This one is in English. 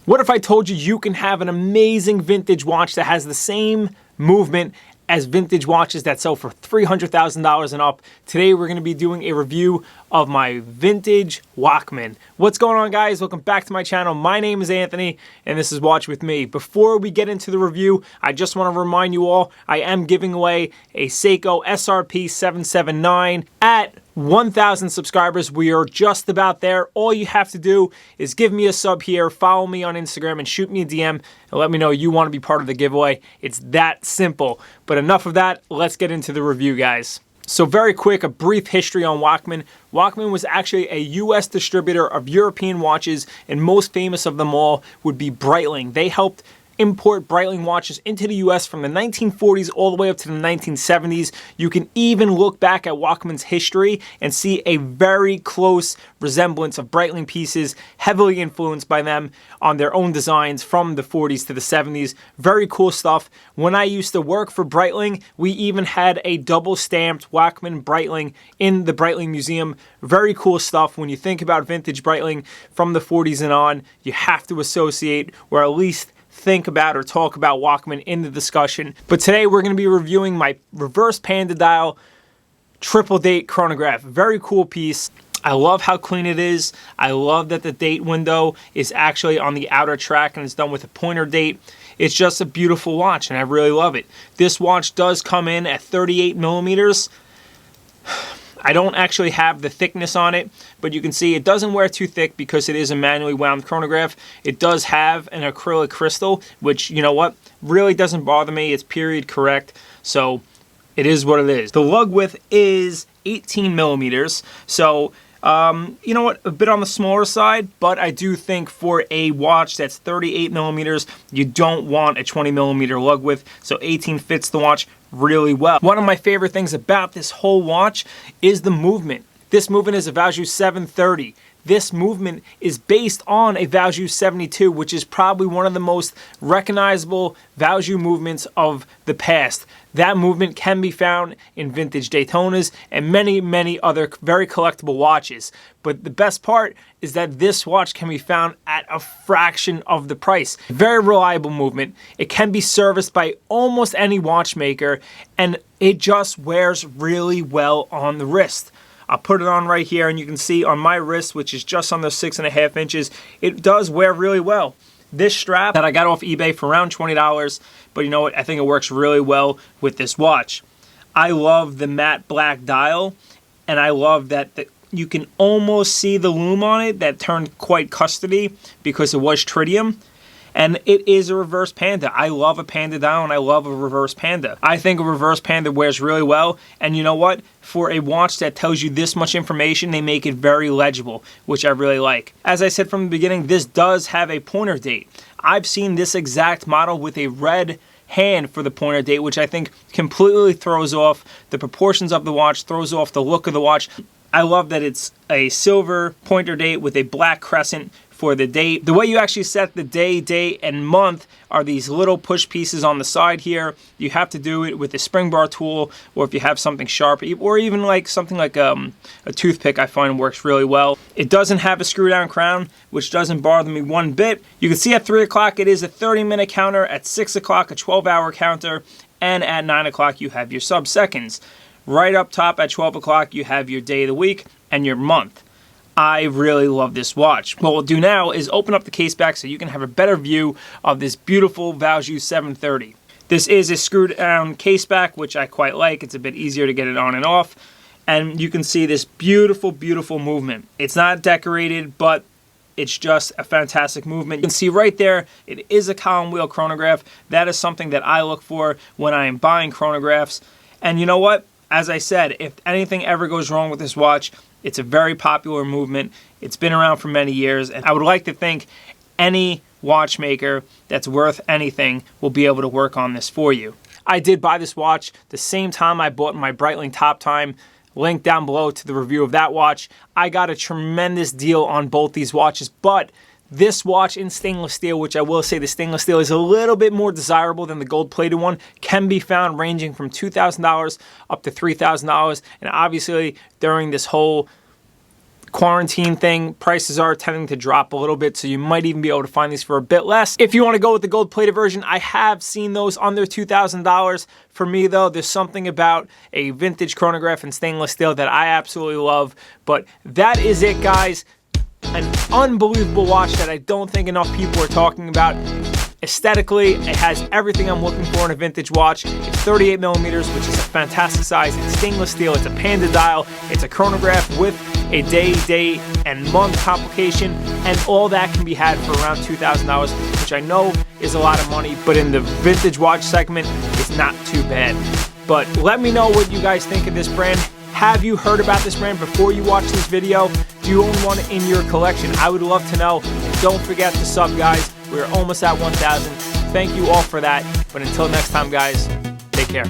What if I told you you can have an amazing vintage watch that has the same movement as vintage watches that sell for $300,000 and up? Today we're going to be doing a review of my vintage Wakmann. What's going on, guys? Welcome back to my channel. My name is Anthony and this is Watch With Me. Before we get into the review, I just want to remind you all, I am giving away a Seiko SRP 779 at 1,000 subscribers. We are just about there. All you have to do is give me a sub here, follow me on Instagram, and shoot me a DM and let me know you want to be part of the giveaway. It's that simple. But enough of that, let's get into the review, guys. So very quick, a brief history on Wakmann. Wakmann was actually a US distributor of European watches, and most famous of them all would be Breitling. They helped import Breitling watches into the US from the 1940s all the way up to the 1970s. You can even look back at Wakmann's history and see a very close resemblance of Breitling pieces, heavily influenced by them on their own designs from the 40s to the 70s. Very cool stuff. When I used to work for Breitling, we even had a double stamped Wakmann Breitling in the Breitling Museum. Very cool stuff. When you think about vintage Breitling from the 40s and on, you have to associate, or at least think about or talk about Wakmann in the discussion. But today we're going to be reviewing my reverse panda dial triple date chronograph. Very cool piece. I love how clean it is. I love that the date window is actually on the outer track and it's done with a pointer date. It's just a beautiful watch and I really love it. This watch does come in at 38 millimeters. I don't actually have the thickness on it, but you can see it doesn't wear too thick because it is a manually wound chronograph. It does have an acrylic crystal, which, you know what, really doesn't bother me. It's period correct, so it is what it is. The lug width is 18 millimeters, so you know what, a bit on the smaller side, but I do think for a watch that's 38 millimeters, you don't want a 20 millimeter lug width, so 18 fits the watch really well. One of my favorite things about this whole watch is the movement. This movement is a Valjoux 730. This movement is based on a Valjoux 72, which is probably one of the most recognizable Valjoux movements of the past. That movement can be found in vintage Daytonas and many, many other very collectible watches. But the best part is that this watch can be found at a fraction of the price. Very reliable movement. It can be serviced by almost any watchmaker, and it just wears really well on the wrist. I'll put it on right here and you can see on my wrist, which is just under 6.5 inches, it does wear really well. This strap that I got off eBay for around $20, but you know what, I think it works really well with this watch. I love the matte black dial, and I love that you can almost see the lume on it that turned quite custody because it was tritium. And it is a reverse panda. I love a panda dial and I love a reverse panda. I think a reverse panda wears really well. And you know what? For a watch that tells you this much information, they make it very legible, which I really like. As I said from the beginning, this does have a pointer date. I've seen this exact model with a red hand for the pointer date, which I think completely throws off the proportions of the watch, throws off the look of the watch. I love that it's a silver pointer date with a black crescent for the date. The way you actually set the day, date, and month are these little push pieces on the side here. You have to do it with a spring bar tool, or if you have something sharp, or even like something like a toothpick, I find works really well. It doesn't have a screw down crown, which doesn't bother me one bit. You can see at 3 o'clock it is a 30-minute counter, at 6 o'clock a 12-hour counter, and at 9 o'clock you have your sub-seconds. Right up top at 12 o'clock you have your day of the week and your month. I really love this watch. What we'll do now is open up the case back so you can have a better view of this beautiful Valjoux 730. This is a screwed down case back, which I quite like. It's a bit easier to get it on and off. And you can see this beautiful, beautiful movement. It's not decorated, but it's just a fantastic movement. You can see right there, it is a column wheel chronograph. That is something that I look for when I am buying chronographs. And you know what? As I said, if anything ever goes wrong with this watch, it's a very popular movement. It's been around for many years, and I would like to think any watchmaker that's worth anything will be able to work on this for you. I did buy this watch the same time I bought my Breitling Top Time. Link down below to the review of that watch. I got a tremendous deal on both these watches, but this watch in stainless steel, which I will say the stainless steel is a little bit more desirable than the gold-plated one, can be found ranging from $2,000 up to $3,000. And obviously, during this whole quarantine thing, prices are tending to drop a little bit, so you might even be able to find these for a bit less. If you want to go with the gold plated version, I have seen those under $2,000. For me though, there's something about a vintage chronograph in stainless steel that I absolutely love. But that is it, guys. An unbelievable watch that I don't think enough people are talking about. Aesthetically, it has everything I'm looking for in a vintage watch. It's 38 millimeters, which is a fantastic size. It's stainless steel. It's a panda dial. It's a chronograph with a day, date, and month complication, and all that can be had for around $2,000, which I know is a lot of money, but in the vintage watch segment, it's not too bad. But let me know what you guys think of this brand. Have you heard about this brand before you watch this video? Do you own one in your collection? I would love to know. And don't forget to sub, guys. We're almost at 1,000. Thank you all for that. But until next time, guys, take care.